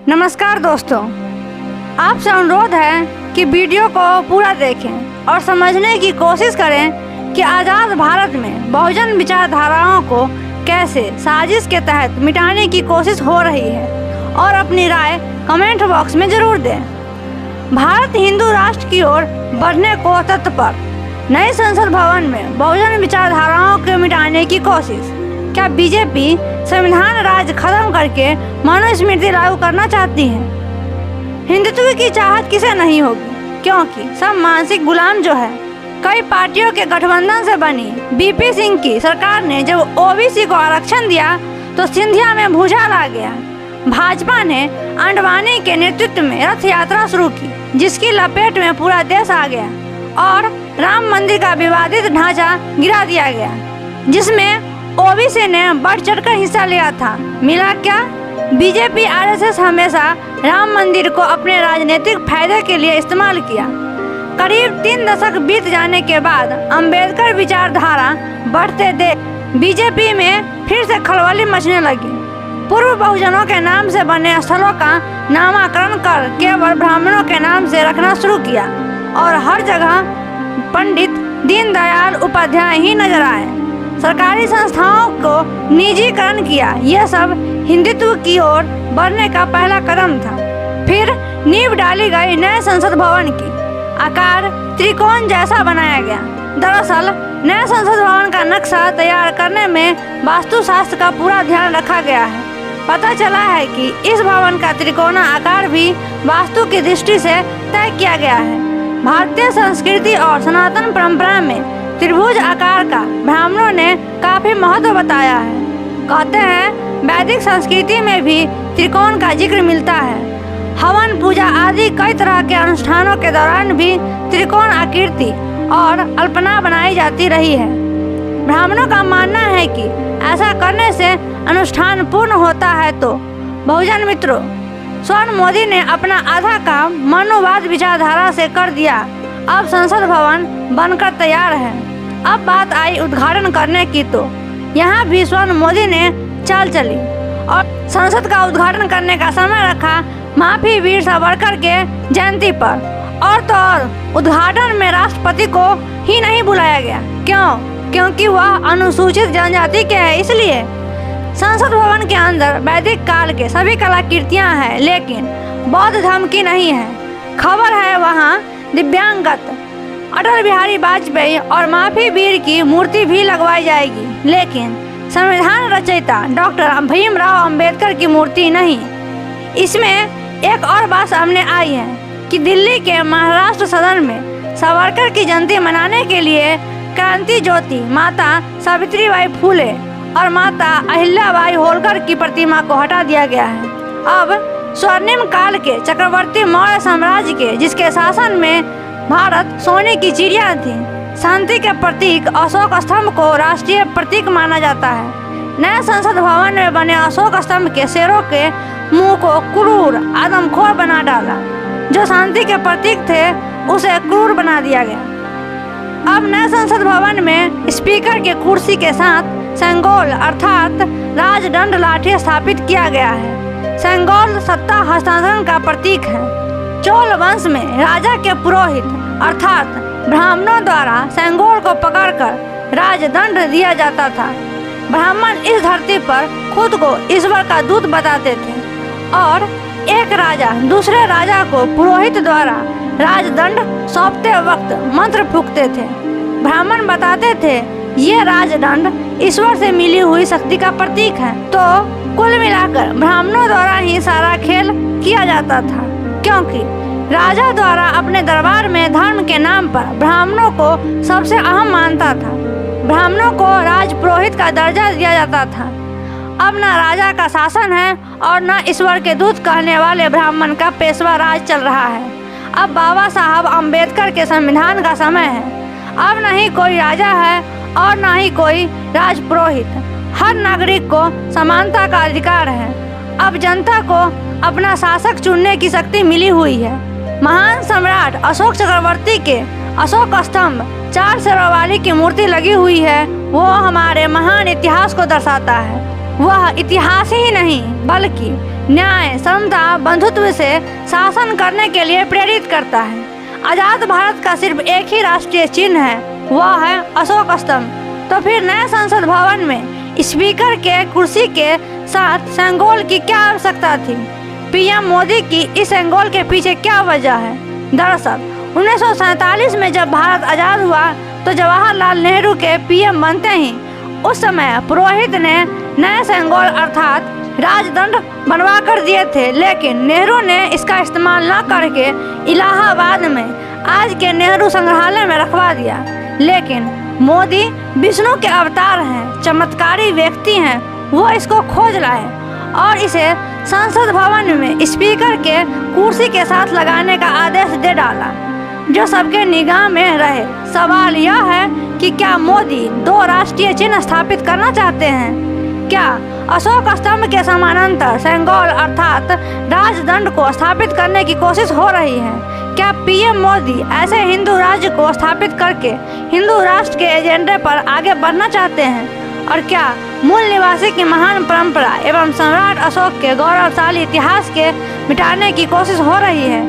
नमस्कार दोस्तों, आपसे अनुरोध है कि वीडियो को पूरा देखें और समझने की कोशिश करें कि आज़ाद भारत में बहुजन विचारधाराओं को कैसे साजिश के तहत मिटाने की कोशिश हो रही है और अपनी राय कमेंट बॉक्स में ज़रूर दें। भारत हिंदू राष्ट्र की ओर बढ़ने को तत्पर, नए संसद भवन में बहुजन विचारधाराओं को मिटाने की कोशिश। क्या बीजेपी संविधान राज खत्म करके मनुस्मृति लागू करना चाहती है? हिंदुत्व की चाहत किसे नहीं होगी, क्योंकि सब मानसिक गुलाम जो है। कई पार्टियों के गठबंधन से बनी बीपी सिंह की सरकार ने जब ओबीसी को आरक्षण दिया तो सिंधिया में भूचाल आ गया। भाजपा ने आडवाणी के नेतृत्व में रथ यात्रा शुरू की, जिसकी लपेट में पूरा देश आ गया और राम मंदिर का विवादित ढांचा गिरा दिया गया, जिसमें ओबीसी ने बढ़ चढ़कर हिस्सा लिया था। मिला क्या? बीजेपी आरएसएस हमेशा राम मंदिर को अपने राजनीतिक फायदे के लिए इस्तेमाल किया। करीब 3 दशक बीत जाने के बाद अंबेडकर विचारधारा बढ़ते देख बीजेपी में फिर से खलबली मचने लगी। पूर्व बहुजनों के नाम से बने स्थलों का नामकरण कर केवल ब्राह्मणों के नाम से रखना शुरू किया और हर जगह पंडित दीनदयाल उपाध्याय ही नजर आए। सरकारी संस्थाओं को निजीकरण किया। यह सब हिंदुत्व की ओर बढ़ने का पहला कदम था। फिर नींव डाली गई नए संसद भवन की। आकार त्रिकोण जैसा बनाया गया। दरअसल नए संसद भवन का नक्शा तैयार करने में वास्तुशास्त्र का पूरा ध्यान रखा गया है। पता चला है कि इस भवन का त्रिकोणा आकार भी वास्तु की दृष्टि से तय किया गया है। भारतीय संस्कृति और सनातन परंपरा में त्रिभुज आकार का ब्राह्मणों ने काफी महत्व बताया है। कहते हैं वैदिक संस्कृति में भी त्रिकोण का जिक्र मिलता है। हवन पूजा आदि कई तरह के अनुष्ठानों के दौरान भी त्रिकोण आकृति और अल्पना बनाई जाती रही है। ब्राह्मणों का मानना है कि ऐसा करने से अनुष्ठान पूर्ण होता है। तो बहुजन मित्रों, स्वर्ण मोदी ने अपना आधा काम मनुवाद विचारधारा से कर दिया। अब संसद भवन बनकर तैयार है। अब बात आई उद्घाटन करने की, तो यहाँ भी स्वर्ण मोदी ने चाल चली और संसद का उद्घाटन करने का समय रखा माफी वीर सावरकर के जयंती पर। और तो और उद्घाटन में राष्ट्रपति को ही नहीं बुलाया गया। क्यों? क्योंकि वह अनुसूचित जनजाति के है, इसलिए। संसद भवन के अंदर वैदिक काल के सभी कलाकृतियाँ हैं, लेकिन बौद्ध धर्म की नहीं है। खबर है वहाँ दिव्यांगत अटल बिहारी वाजपेयी और माफी वीर की मूर्ति भी लगवाई जाएगी, लेकिन संविधान रचयिता डॉक्टर भीमराव अंबेडकर की मूर्ति नहीं। इसमें एक और बात सामने आई है कि दिल्ली के महाराष्ट्र सदन में सावरकर की जयंती मनाने के लिए क्रांति ज्योति माता सावित्रीबाई फुले और माता अहिल्याबाई होलकर की प्रतिमा को हटा दिया गया है। अब स्वर्णिम काल के चक्रवर्ती मौर्य साम्राज्य के, जिसके शासन में भारत सोने की चिड़िया थी, शांति के प्रतीक अशोक स्तंभ को राष्ट्रीय प्रतीक माना जाता है। नए संसद भवन में बने अशोक स्तंभ के शेरों के मुंह को क्रूर आदमखोर बना डाला। जो शांति के प्रतीक थे उसे क्रूर बना दिया गया। अब नए संसद भवन में स्पीकर के कुर्सी के साथ सेंगोल अर्थात राजदंड लाठी स्थापित किया गया है। सेंगोल सत्ता हस्तांतरण का प्रतीक है। चोल वंश में राजा के पुरोहित अर्थात ब्राह्मणों द्वारा सेंगोल को पकड़कर राजदंड दिया जाता था। ब्राह्मण इस धरती पर खुद को ईश्वर का दूत बताते थे और एक राजा दूसरे राजा को पुरोहित द्वारा राजदंड सौंपते वक्त मंत्र फूंकते थे। ब्राह्मण बताते थे ये राजदंड ईश्वर से मिली हुई शक्ति का प्रतीक है। तो कुल मिलाकर ब्राह्मणों द्वारा ही सारा खेल किया जाता था, क्योंकि राजा द्वारा अपने दरबार में धर्म के नाम पर ब्राह्मणों को सबसे अहम मानता था। ब्राह्मणों को राजपुरोहित का दर्जा दिया जाता था। अब न राजा का शासन है और न ईश्वर के दूत कहने वाले ब्राह्मण का पेशवा राज चल रहा है। अब बाबा साहब अम्बेडकर के संविधान का समय है। अब न ही कोई राजा है और न ही कोई राजपुरोहित। हर नागरिक को समानता का अधिकार है। अब जनता को अपना शासक चुनने की शक्ति मिली हुई है। महान सम्राट अशोक चक्रवर्ती के अशोक स्तंभ 4 सिरों वाली की मूर्ति लगी हुई है। वो हमारे महान इतिहास को दर्शाता है। वह इतिहास ही नहीं बल्कि न्याय, समता, बंधुत्व से शासन करने के लिए प्रेरित करता है। आज़ाद भारत का सिर्फ एक ही राष्ट्रीय चिन्ह है, वह है अशोक स्तंभ। तो फिर नए संसद भवन में स्पीकर के कुर्सी के साथ सेंगोल की क्या आवश्यकता थी? पीएम मोदी की इस सेंगोल के पीछे क्या वजह है? दरअसल 1947 में जब भारत आज़ाद हुआ तो जवाहरलाल नेहरू के पीएम बनते ही उस समय पुरोहित ने नए सेंगोल अर्थात राजदंड बनवा कर दिए थे, लेकिन नेहरू ने इसका इस्तेमाल न करके इलाहाबाद में आज के नेहरू संग्रहालय में रखवा दिया। लेकिन मोदी विष्णु के अवतार हैं, चमत्कारी व्यक्ति हैं, वो इसको खोज लाए और इसे संसद भवन में स्पीकर के कुर्सी के साथ लगाने का आदेश दे डाला, जो सबके निगाह में रहे। सवाल यह है कि क्या मोदी दो राष्ट्रीय चिन्ह स्थापित करना चाहते हैं? क्या अशोक स्तंभ के समानांतर सेंगोल अर्थात राजदंड को स्थापित करने की कोशिश हो रही है? क्या पीएम मोदी ऐसे हिंदू राज्य को स्थापित करके हिंदू राष्ट्र के एजेंडे पर आगे बढ़ना चाहते हैं? और क्या मूल निवासी की महान परंपरा एवं सम्राट अशोक के गौरवशाली इतिहास के मिटाने की कोशिश हो रही है?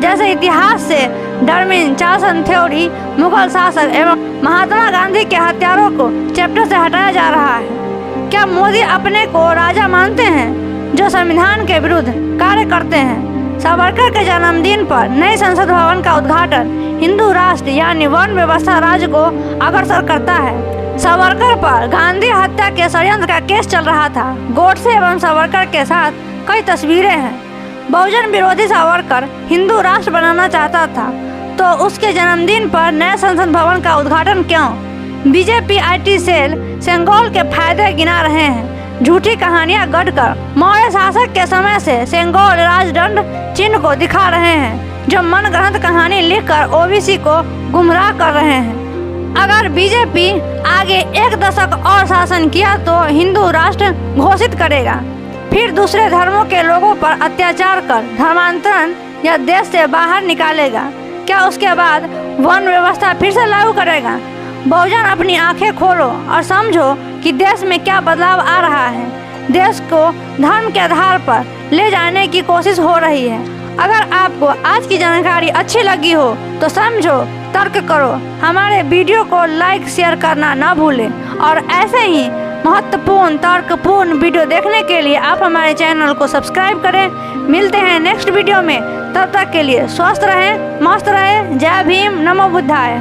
जैसे इतिहास से डार्विन, चार्ल्स थ्योरी, मुगल शासक एवं महात्मा गांधी के हत्यारों को चैप्टर से हटाया जा रहा है। क्या मोदी अपने को राजा मानते हैं जो संविधान के विरुद्ध कार्य करते हैं? सावरकर के जन्मदिन पर नए संसद भवन का उद्घाटन हिंदू राष्ट्र यानी वर्ण व्यवस्था राज्य को अग्रसर करता है। सावरकर पर गांधी हत्या के षड्यंत्र का केस चल रहा था। गोडसे एवं सावरकर के साथ कई तस्वीरें हैं। बहुजन विरोधी सावरकर हिंदू राष्ट्र बनाना चाहता था, तो उसके जन्मदिन पर नए संसद भवन का उद्घाटन क्यों? बीजेपी IT सेल सेंगोल के फायदे गिना रहे हैं, झूठी कहानियां गढ़कर मौर्य शासक के समय से सेंगोल राजदंड चिन्ह को दिखा रहे हैं, जो मनगढ़ंत कहानी लिखकर OBC को गुमराह कर रहे हैं। अगर बीजेपी आगे एक दशक और शासन किया तो हिंदू राष्ट्र घोषित करेगा, फिर दूसरे धर्मों के लोगों पर अत्याचार कर धर्मांतरण या देश से बाहर निकालेगा। क्या उसके बाद वर्ण व्यवस्था फिर से लागू करेगा? बहुजन अपनी आंखें खोलो और समझो कि देश में क्या बदलाव आ रहा है। देश को धर्म के आधार पर ले जाने की कोशिश हो रही है। अगर आपको आज की जानकारी अच्छी लगी हो तो समझो, तर्क करो। हमारे वीडियो को लाइक शेयर करना ना भूलें और ऐसे ही महत्वपूर्ण तर्कपूर्ण वीडियो देखने के लिए आप हमारे चैनल को सब्सक्राइब करें। मिलते हैं नेक्स्ट वीडियो में, तब तक के लिए स्वस्थ रहें, मस्त रहें। जय भीम, नमो बुद्धाय।